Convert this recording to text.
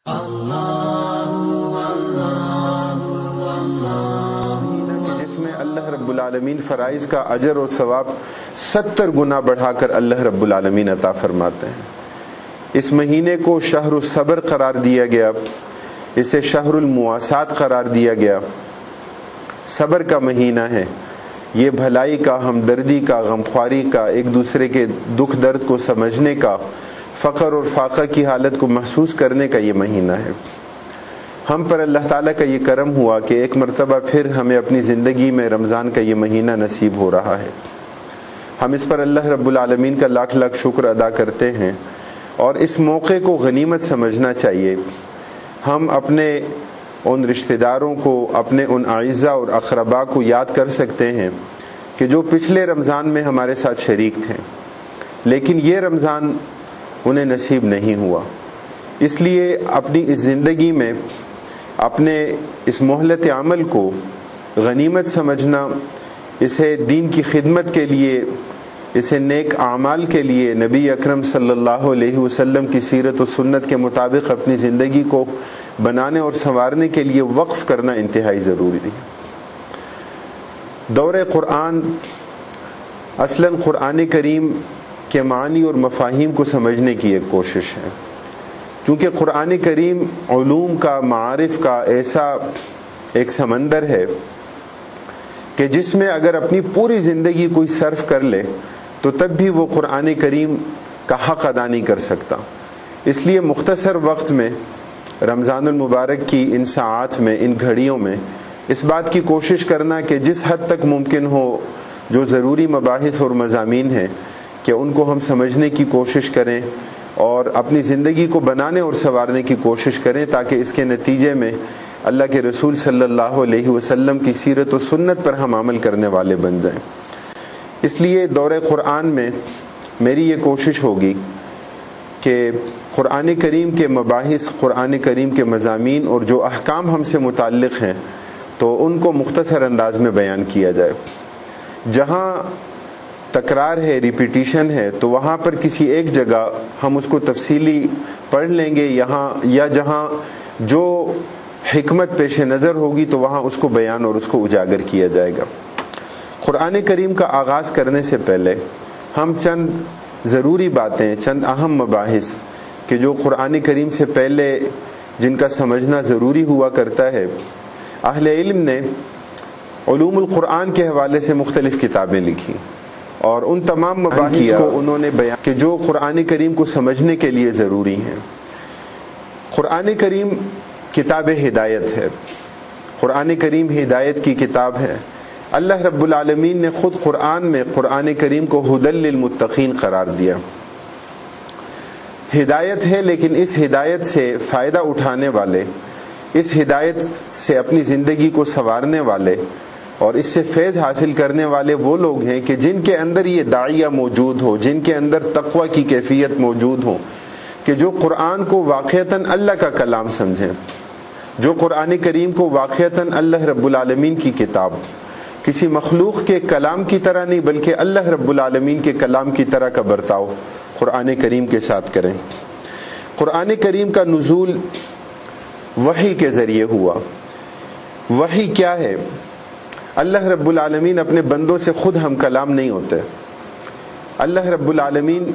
جس میں اللہ رب العالمین فرائض کا اجر اور ثواب 70 گنا بڑھا کر اللہ رب العالمین عطا فرماتے ہیں۔ اس مہینے کو شہر الصبر قرار دیا گیا، اسے شہر المواسات قرار دیا گیا۔ صبر کا مہینہ ہے، یہ بھلائی کا، ہمدردی کا، غمخواری کا، ایک دوسرے کے دکھ درد کو سمجھنے کا، فقر اور فاقہ کی حالت کو محسوس کرنے کا یہ مہینہ ہے۔ ہم پر اللہ تعالیٰ کا یہ کرم ہوا کہ ایک مرتبہ پھر ہمیں اپنی زندگی میں رمضان کا یہ مہینہ نصیب ہو رہا ہے۔ ہم اس پر اللہ رب العالمین کا لاکھ لاکھ شکر ادا کرتے ہیں اور اس موقع کو غنیمت سمجھنا چاہیے۔ ہم اپنے ان رشتہ داروں کو، اپنے ان اعزاء اور اقرباء کو یاد کر سکتے ہیں کہ جو پچھلے رمضان میں ہمارے ساتھ شریک تھے لیکن یہ رمضان انہیں نصیب نہیں ہوا۔ اس لیے اپنی اس زندگی میں اپنے اس مہلت عمل کو غنیمت سمجھنا، اسے دین کی خدمت کے لیے، اسے نیک اعمال کے لیے، نبی اکرم صلی اللہ علیہ وسلم کی سیرت و سنت کے مطابق اپنی زندگی کو بنانے اور سنوارنے کے لیے وقف کرنا انتہائی ضروری ہے۔ دور قرآن اصلاً قرآن کریم کے معنی اور مفاہیم کو سمجھنے کی ایک کوشش ہے، کیونکہ قرآن کریم علوم کا، معارف کا ایسا ایک سمندر ہے کہ جس میں اگر اپنی پوری زندگی کوئی صرف کر لے تو تب بھی وہ قرآن کریم کا حق ادا نہیں کر سکتا۔ اس لیے مختصر وقت میں رمضان المبارک کی ان ساعات میں، ان گھڑیوں میں اس بات کی کوشش کرنا کہ جس حد تک ممکن ہو جو ضروری مباحث اور مضامین ہیں کہ ان کو ہم سمجھنے کی کوشش کریں اور اپنی زندگی کو بنانے اور سنوارنے کی کوشش کریں تاکہ اس کے نتیجے میں اللہ کے رسول صلی اللہ علیہ وسلم کی سیرت و سنت پر ہم عمل کرنے والے بن جائیں۔ اس لیے دور قرآن میں میری یہ کوشش ہوگی کہ قرآن کریم کے مباحث، قرآن کریم کے مضامین اور جو احکام ہم سے متعلق ہیں تو ان کو مختصر انداز میں بیان کیا جائے۔ جہاں تکرار ہے، ریپیٹیشن ہے، تو وہاں پر کسی ایک جگہ ہم اس کو تفصیلی پڑھ لیں گے، یا جہاں جو حکمت پیش نظر ہوگی تو وہاں اس کو بیان اور اس کو اجاگر کیا جائے گا۔ قرآن کریم کا آغاز کرنے سے پہلے ہم چند ضروری باتیں، چند اہم مباحث کہ جو قرآن کریم سے پہلے جن کا سمجھنا ضروری ہوا کرتا ہے، اہل علم نے علوم القرآن کے حوالے سے مختلف کتابیں لکھی اور ان تمام مباحث کو انہوں نے بیان کہ جو قرآن کریم کو سمجھنے کے لیے ضروری ہیں۔ قرآن کریم کتاب ہدایت ہے، قرآن کریم ہدایت کی کتاب ہے۔ اللہ رب العالمین نے خود قرآن میں قرآن کریم کو ھدی للمتقین قرار دیا۔ ہدایت ہے، لیکن اس ہدایت سے فائدہ اٹھانے والے، اس ہدایت سے اپنی زندگی کو سنوارنے والے اور اس سے فیض حاصل کرنے والے وہ لوگ ہیں کہ جن کے اندر یہ داعیہ موجود ہو، جن کے اندر تقوی کی کیفیت موجود ہو، کہ جو قرآن کو واقعتاً اللہ کا کلام سمجھیں، جو قرآن کریم کو واقعتاً اللہ رب العالمین کی کتاب، کسی مخلوق کے کلام کی طرح نہیں بلکہ اللہ رب العالمین کے کلام کی طرح کا برتاؤ قرآن کریم کے ساتھ کریں۔ قرآن کریم کا نزول وحی کے ذریعے ہوا۔ وحی کیا ہے؟ اللہ رب العالمین اپنے بندوں سے خود ہم کلام نہیں ہوتے۔ اللہ رب العالمین